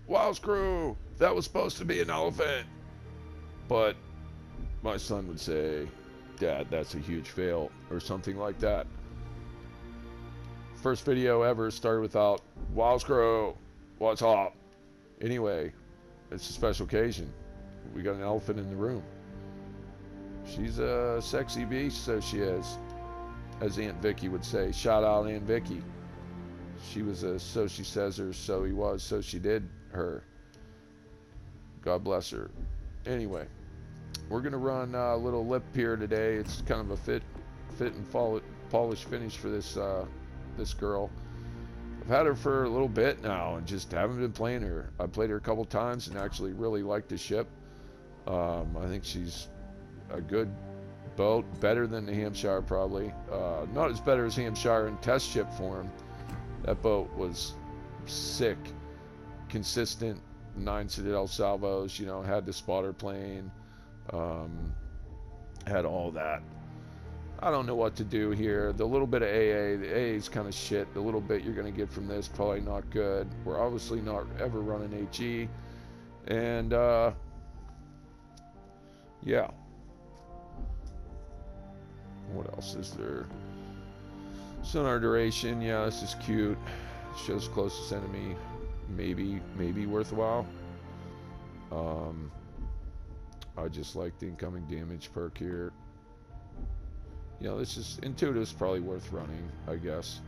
WoW screw! That was supposed to be an elephant! But my son would say, Dad, that's a huge fail, or something like that. First video ever started without WoW screw! What's up? Anyway, it's a special occasion. We got an elephant in the room. She's a sexy beast, so she is. As Aunt Vicky would say. Shout out Aunt Vicky. She was a so she says her, so he was, so she did her. God bless her. Anyway, we're gonna run a little lip here today. It's kind of a fit and polished finish for this this girl. I've had her for a little bit now and just haven't been playing her. I played her a couple times and actually really liked the ship. I think she's a good boat, better than the Hampshire probably. Not as better as Hampshire in test ship form. That boat was sick, consistent, 9 Citadel salvos, you know, had the spotter plane, had all that. I don't know what to do here. The little bit of AA, the AA is kind of shit. The little bit you're going to get from this, probably not good. We're obviously not ever running HE. And, yeah. What else is there? Sonar duration, yeah, this is cute. Shows closest enemy, maybe worthwhile. I just like the incoming damage perk here. You know, this is intuitive, is probably worth running, I guess.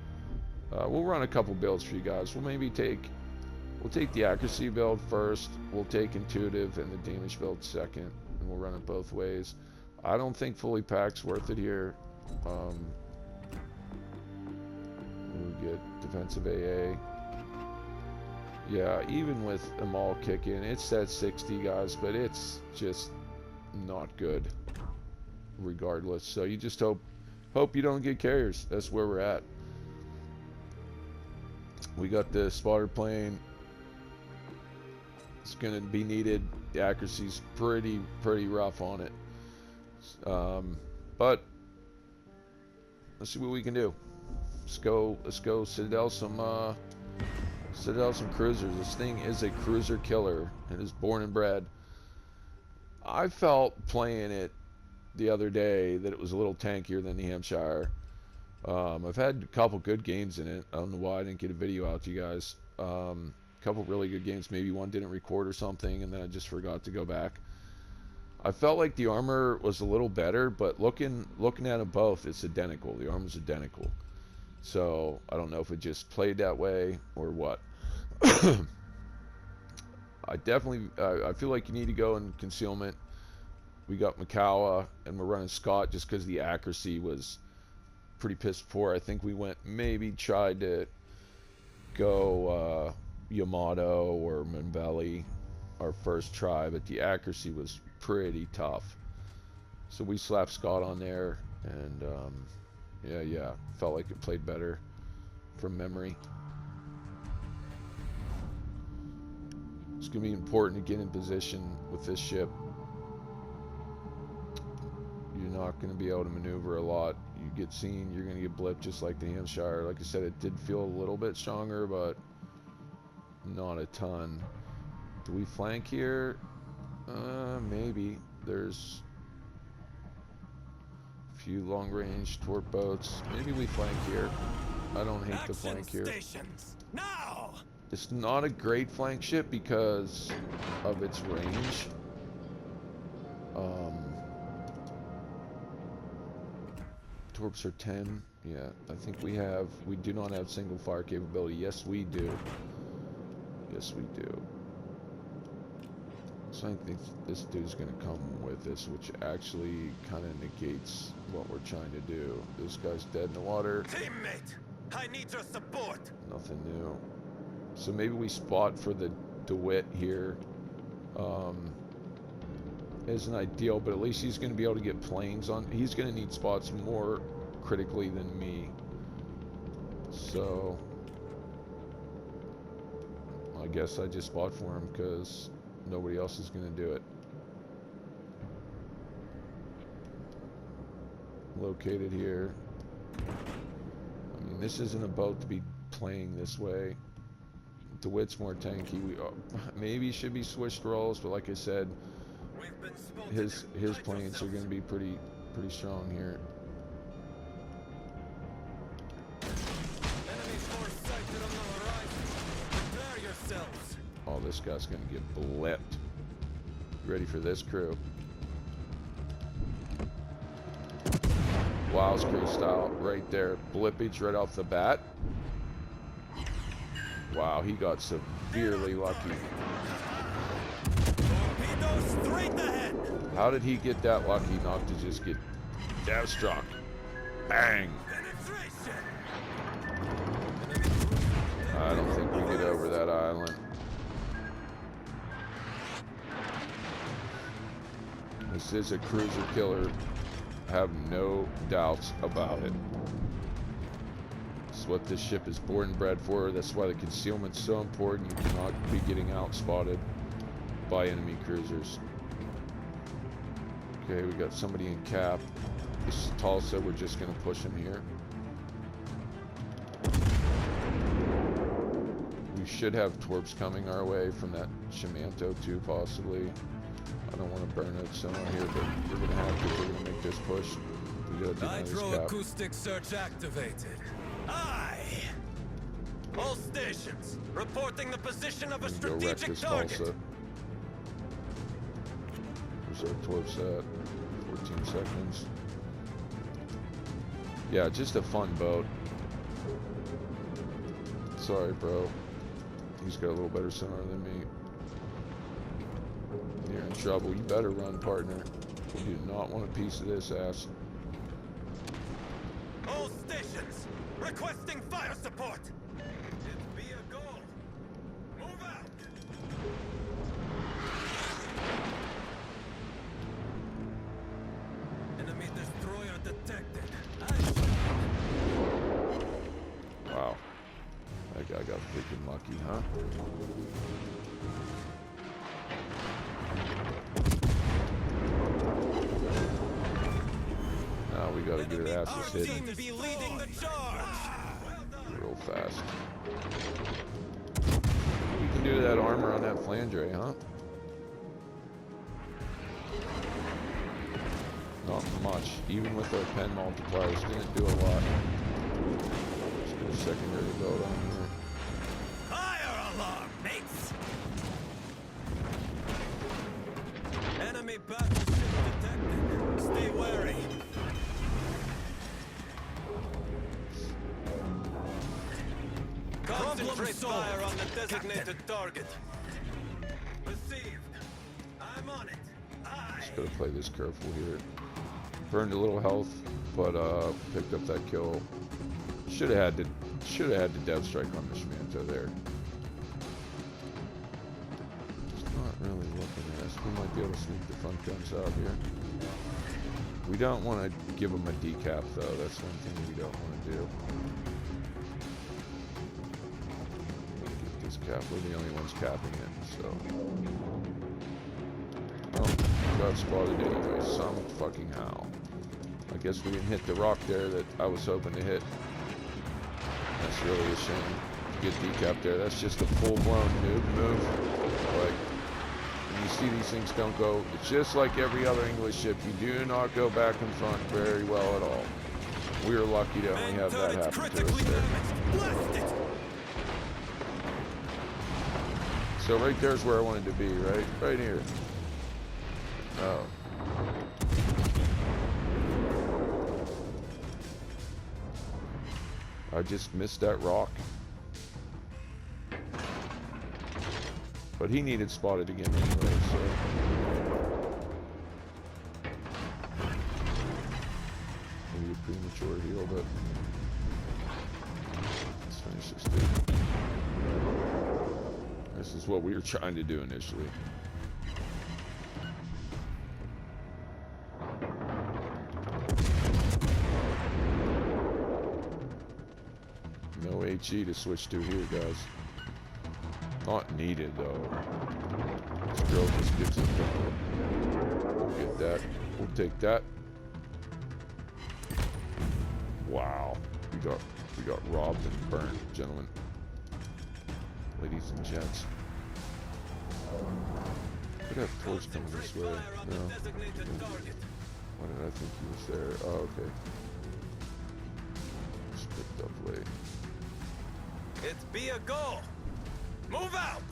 We'll run a couple builds for you guys. We'll take the accuracy build first. We'll take intuitive and the damage build second, and we'll run it both ways. I don't think fully packed's worth it here. We get defensive AA. Yeah, even with a maul kick in, it's at 60, guys, but it's just not good regardless. So you just hope you don't get carriers. That's where we're at. We got the spotter plane. It's gonna be needed. The accuracy's pretty rough on it. But let's see what we can do. Let's go Citadel some cruisers. This thing is a cruiser killer. It is born and bred. I felt playing it the other day that it was a little tankier than the Hampshire. I've had a couple good games in it. I don't know why I didn't get a video out to you guys. A couple really good games. Maybe one didn't record or something, and then I just forgot to go back. I felt like the armor was a little better, but looking at them both, it's identical. The armor's identical. So I don't know if it just played that way or what. I feel like you need to go in concealment. We got Makawa, and we're running Scott just because the accuracy was pretty piss poor. I think we tried to go Yamato or Manbelli our first try, but the accuracy was pretty tough. So we slapped Scott on there, and yeah, felt like it played better from memory. It's gonna be important to get in position with this ship. You're not gonna be able to maneuver a lot. You get seen, you're gonna get blipped just like the Hampshire. Like I said, it did feel a little bit stronger, but not a ton. Do we flank here? Maybe. There's a few long-range torp boats. Maybe we flank here. I don't hate the flank here. Now! It's not a great flank ship because of its range. Torps are 10. Yeah, I think we do not have single fire capability. Yes, we do. Yes, we do. So I think this dude's gonna come with us, which actually kind of negates what we're trying to do. This guy's dead in the water. Teammate, I need your support. Nothing new. So maybe we spot for the DeWitt here. Isn't ideal, but at least he's going to be able to get planes on. He's going to need spots more critically than me. So I guess I just spot for him because nobody else is going to do it. Located here. I mean, this isn't a boat to be playing this way. DeWitt's more tanky. We maybe should be switched roles, but like I said, his planes are going to be pretty strong here. Oh, this guy's going to get blipped. Ready for this crew? WoW's crew style right there. Blippage right off the bat. Wow, he got severely lucky. How did he get that lucky not to just get death struck? Bang! I don't think we get over that island. This is a cruiser killer. I have no doubts about it. It's what this ship is born and bred for. That's why the concealment's so important. You cannot be getting outspotted by enemy cruisers. Okay, we got somebody in cap. This is Tulsa. We're just going to push him here. We should have torps coming our way from that Shimanto too, possibly. I don't want to burn it sonar here, but we're going to have to. We're going to make this push. We got to Nitro acoustic search activated. Aye. All stations reporting the position of a strategic target. Tulsa. Where's our torps at? 14 seconds. Yeah, just a fun boat. Sorry, bro. He's got a little better sonar than me. You're in trouble. You better run, partner. You do not want a piece of this ass. All stations requesting fire support. It be a goal. Move out. Enemy destroyer detected. Wow. That guy got freaking lucky, huh? Now we gotta get our asses hidden real fast. We can do that armor on that flange, huh? Not much. Even with our pen multipliers, didn't do a lot. Let's get a secondary boat on here. Fire alarm, mates! Enemy battleship detected. Stay wary. Concentrate fire on the designated target. Received. I'm on it. Aye. Just gotta play this careful here. Burned a little health, but picked up that kill. Should have had the death strike on the Shimanto there. Just not really looking at us. We might be able to sneak the front guns out here. We don't want to give them a decap though. That's one thing we don't want to do. Get this cap. We're the only ones capping it, so. Oh, got spotted anyway. Some fucking how. I guess we didn't hit the rock there that I was hoping to hit. That's really a shame. Get decap there. That's just a full-blown noob move. Like, when you see these things don't go, it's just like every other English ship. You do not go back in front very well at all. We are lucky to only have that happen to us there. So right there's where I wanted to be, right? Right here. Oh. I just missed that rock. But he needed spotted again anyway, so. Maybe a premature heal, but let's finish this dude. This is what we were trying to do initially. No HE to switch to here, guys. Not needed, though. This girl just gives it. We'll get that. We'll take that. Wow. We got robbed and burnt, gentlemen. ladies and gents. Could have torch coming this way. No. Why did I think he was there? Oh, okay. Just picked up late. It's be a go. Move out.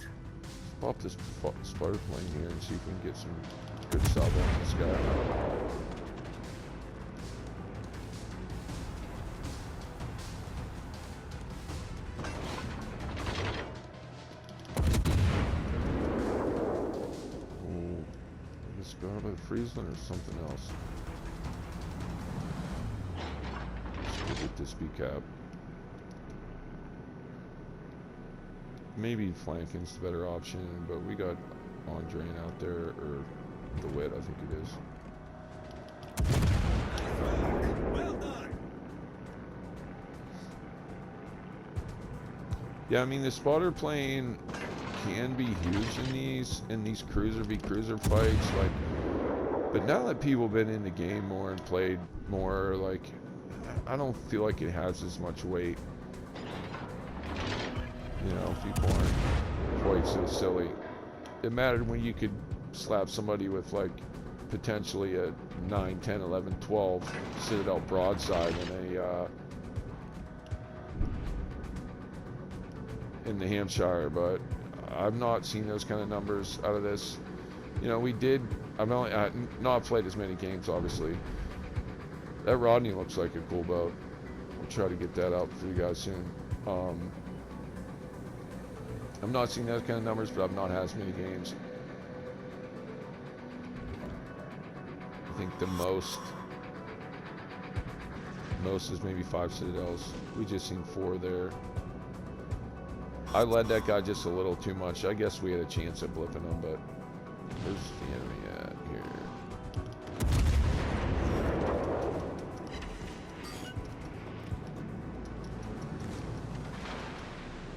Let's pop this spider plane here and see if we can get some good salvo on this guy. By the Friesland or something else. Let's get this B-cap. Maybe flanking's the better option, but we got on drain out there, or the wit, I think it is. Well done. Yeah, I mean the spotter plane can be huge in these cruiser v cruiser fights, like. But now that people have been in the game more and played more, like, I don't feel like it has as much weight. You know, people aren't quite so silly. It mattered when you could slap somebody with, like, potentially a 9, 10, 11, 12 Citadel broadside in the Hampshire, but I've not seen those kind of numbers out of this. You know, we did. I've not played as many games, obviously. That Rodney looks like a cool boat. We'll try to get that out for you guys soon. I've not seen those kind of numbers, but I've not had as many games. I think the most is maybe 5 Citadels. We just seen 4 there. I led that guy just a little too much. I guess we had a chance at blipping him, but where's the enemy at here?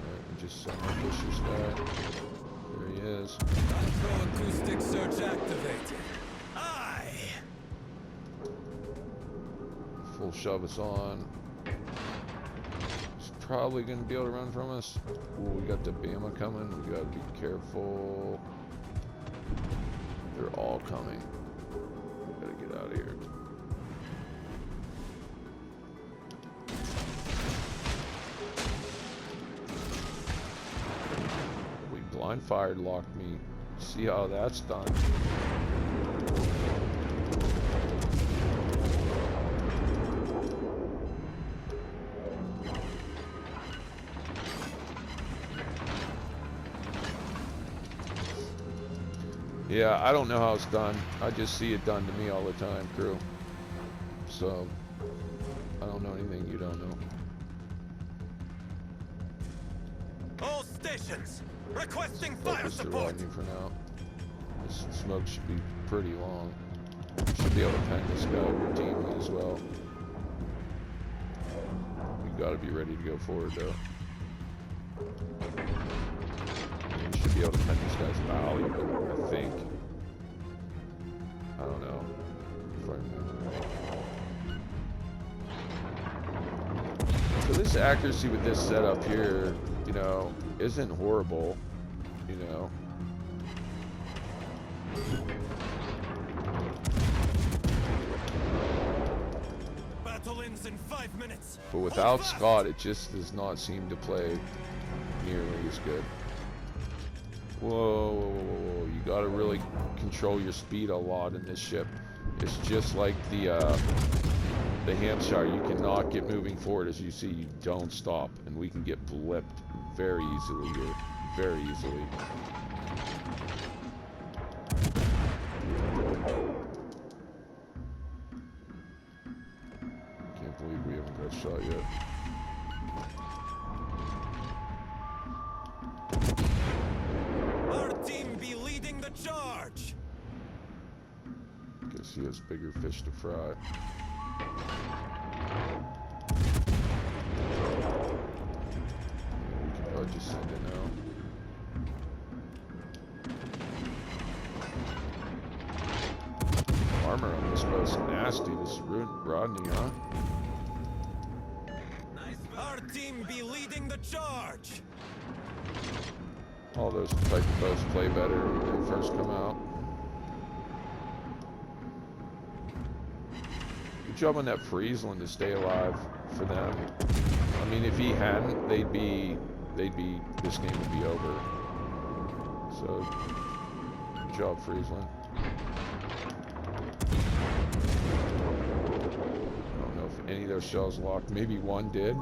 Alright, we just ambush this guy. There he is. Acoustic search activated. Aye. Full shove us on. He's probably going to be able to run from us. Ooh, we got the Bama coming. We got to be careful. They're all coming. We gotta get out of here. We blind fired locked me. See how that's done. Yeah, I don't know how it's done. I just see it done to me all the time, crew. So, I don't know anything you don't know. All stations, requesting fire Focus the support. Rodney for now. This smoke should be pretty long. Should be able to pen this guy routinely as well. We gotta be ready to go forward though. We should be able to pen this guy's bow even, I think. I don't know if I remember right. So this accuracy with this setup here, you know, isn't horrible, you know. Battle ends in 5 minutes. But without Scott, it just does not seem to play nearly as good. Whoa, whoa, whoa, whoa, whoa. You gotta really control your speed a lot in this ship. It's just like the Hampshire. You cannot get moving forward. As you see, you don't stop. And we can get blipped very easily here. Very easily. Can't believe we haven't got shot yet. Our team be leading the charge. Guess he has bigger fish to fry. We can probably just send it now. Armor on this boat's nasty. This Rodney, huh? Our team be leading the charge. All those type of boats play better when they first come out. Good job on that Friesland to stay alive for them. I mean, if he hadn't, this game would be over. So, good job, Friesland. I don't know if any of those shells locked. Maybe one did.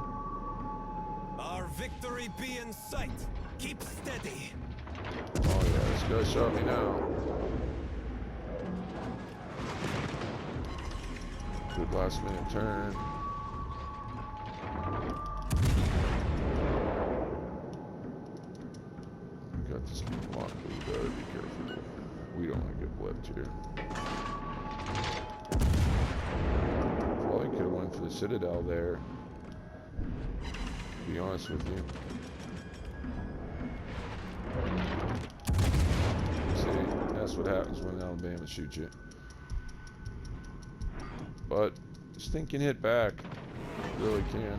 Our victory be in sight. Keep steady. Oh yeah, let's go show me now. Good last minute turn. We got this locked, we better be careful. We don't want to get blipped here. Probably could have went for the Citadel there. To be honest with you. See, that's what happens when Alabama shoots you. But this thing can hit back. It really can.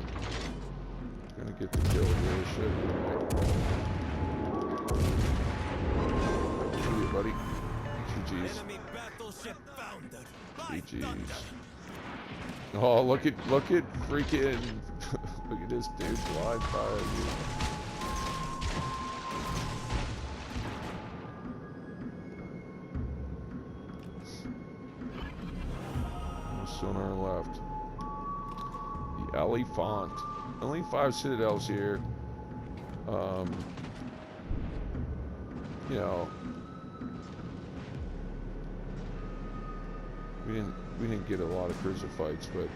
Gonna get the kill here. Should be right. See you, buddy. GG's. Enemy battleship foundered. GG's. Oh, look at freaking look at this dude flying by you. On our left, the Elephant. Only 5 citadels here. You know, we didn't get a lot of cruiser fights, but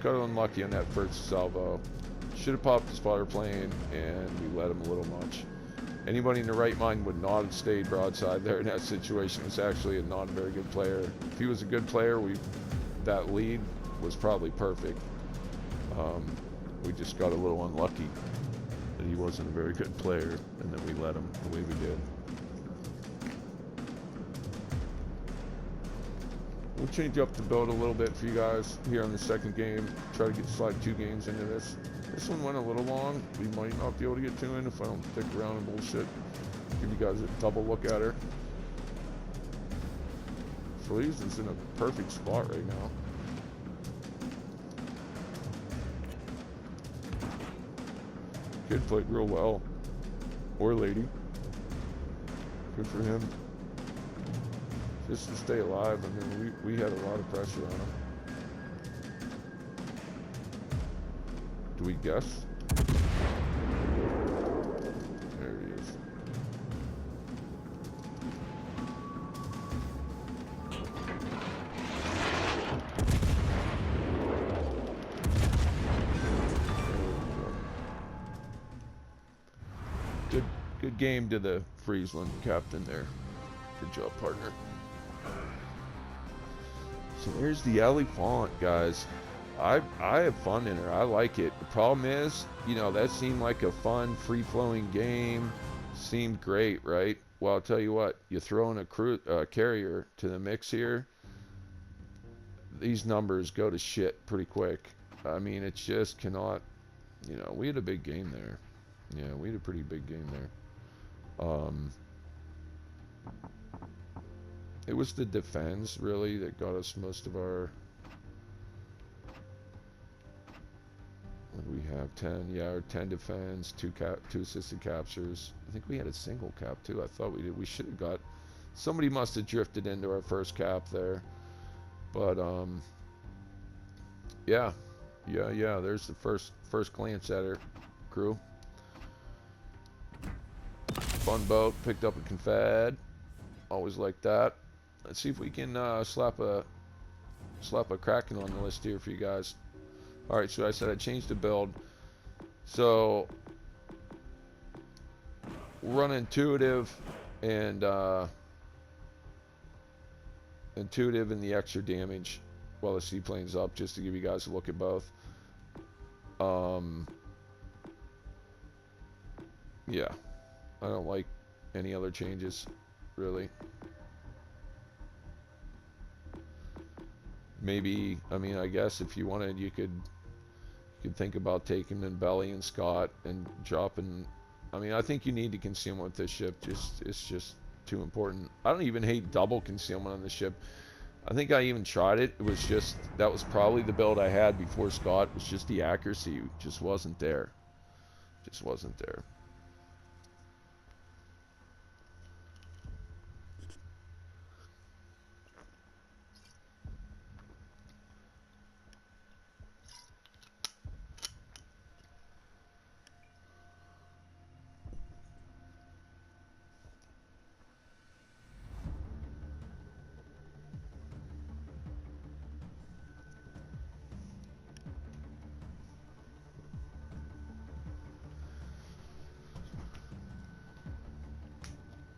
got unlucky on that first salvo. Should have popped the spotter plane, and we let him a little much. Anybody in the right mind would not have stayed broadside there in that situation. It was actually not a very good player. If he was a good player, that lead was probably perfect. We just got a little unlucky that he wasn't a very good player, and then we let him the way we did. We'll change up the build a little bit for you guys here on the second game. Try to slide 2 games into this. This one went a little long. We might not be able to get 2 in if I don't stick around and bullshit. Give you guys a double look at her. Fleas is in a perfect spot right now. Kid played real well. Or lady. Good for him. Just to stay alive. I mean, we had a lot of pressure on him. Do we guess? There he is. Good game to the Friesland captain there. Good job, partner. So there's the Elephant, guys. I have fun in her. I like it. The problem is, you know, that seemed like a fun, free-flowing game. Seemed great, right? Well, I'll tell you what. You throw in a carrier to the mix here, these numbers go to shit pretty quick. I mean, it just cannot. You know, we had a big game there. Yeah, we had a pretty big game there. It was the defense really that got us most of our. What do we have? 10, yeah, or 10 defense, 2 assisted captures. I think we had a single cap too. I thought we did. We should have got. Somebody must have drifted into our first cap there, but yeah. There's the first glance at her, crew. Fun boat, picked up a Confed. Always like that. Let's see if we can slap a Kraken on the list here for you guys. All right, so I said I changed the build. So run intuitive and the extra damage while the seaplane's up, just to give you guys a look at both. Yeah, I don't like any other changes, really. Maybe, I mean, I guess if you wanted, you could think about taking in Belly and Scott and dropping I mean, I think you need to concealment with this ship. It's just too important. I don't even hate double concealment on the ship. I think I even tried it. It was just, that was probably the build I had before Scott. It was just the accuracy just wasn't there. Just wasn't there.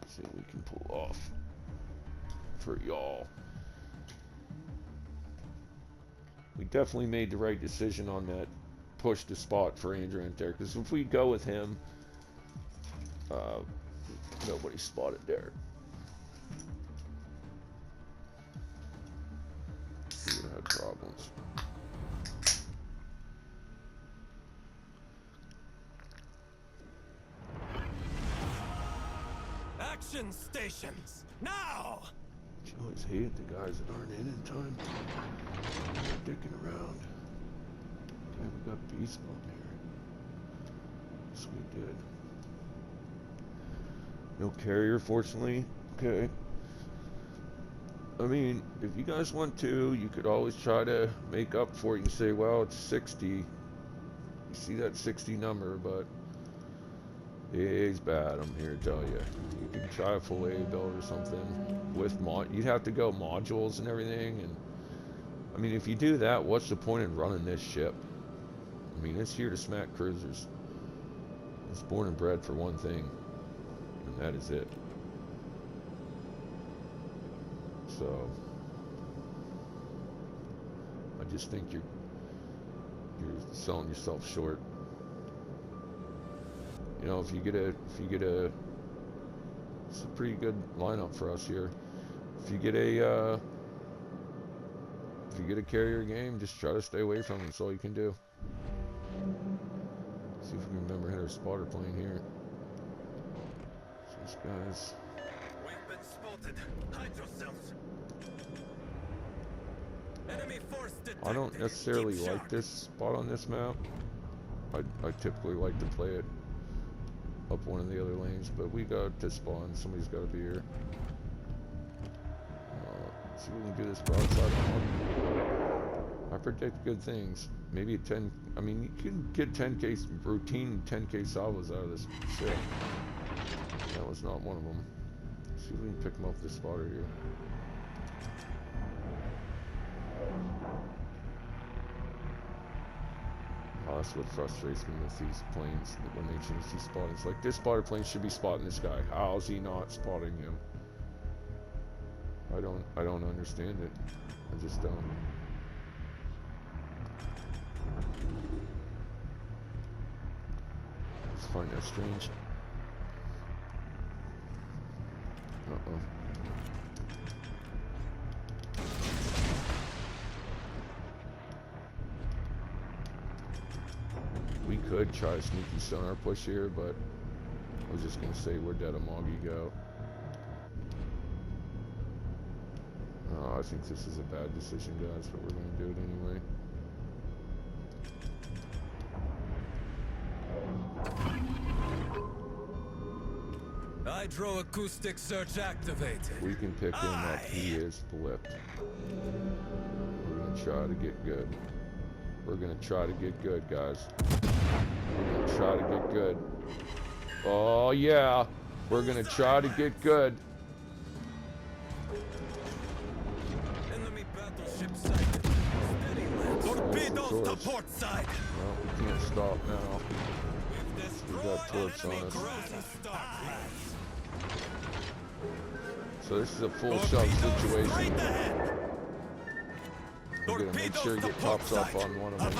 See what we can pull off for y'all. We definitely made the right decision on that push to spot for Andrant there, because if we go with him, nobody spotted there. We would have had problems. Action stations, now! You always hate the guys that aren't in time. They're dicking around. Damn, we got beast on here. Yes, we did. No carrier, fortunately. Okay. I mean, if you guys want to, you could always try to make up for it and say, well, it's 60. You see that 60 number, but it's bad, I'm here to tell you. You can try a full A build or something with you'd have to go modules and everything, and I mean, if you do that, what's the point in running this ship? I mean, it's here to smack cruisers. It's born and bred for one thing, and that is it. So I just think you're selling yourself short. You know, if you get a, it's a pretty good lineup for us here. If you get a carrier game, just try to stay away from it. That's all you can do. See if we can remember how to spotter plane here. So these guys. We've been spotted. Hide yourselves. Enemy force detected. I don't necessarily like this spot on this map. I typically like to play it up one of the other lanes, but we got to spawn. Somebody's got to be here. Let's see if we can do this broadside on. I predict good things. Maybe a 10. I mean, you can get 10k routine 10k salvos out of this ship. That was not one of them. Let's see if we can pick them up with this spotter here. Oh, that's what frustrates me with these planes, when they change these spottings. Like, this spotter plane should be spotting this guy. How is he not spotting him? I don't understand it. I just don't. I just find that strange. Uh-oh. We could try a sneaky sonar push here, but I was just gonna say we're dead a Moggy go. I think this is a bad decision, guys, but we're gonna do it anyway. Hydroacoustic search activated. We can pick him up. He is blipped. We're gonna try to get good. We're gonna try to get good, guys. We're gonna try to get good. Oh yeah, we're gonna try to get good. Enemy battleship sighted. Steady land. Torpedoes to port side. No, we can't stop now. We got torps on us. So this is a full shove situation. We're gonna make sure you get tops up on one of them.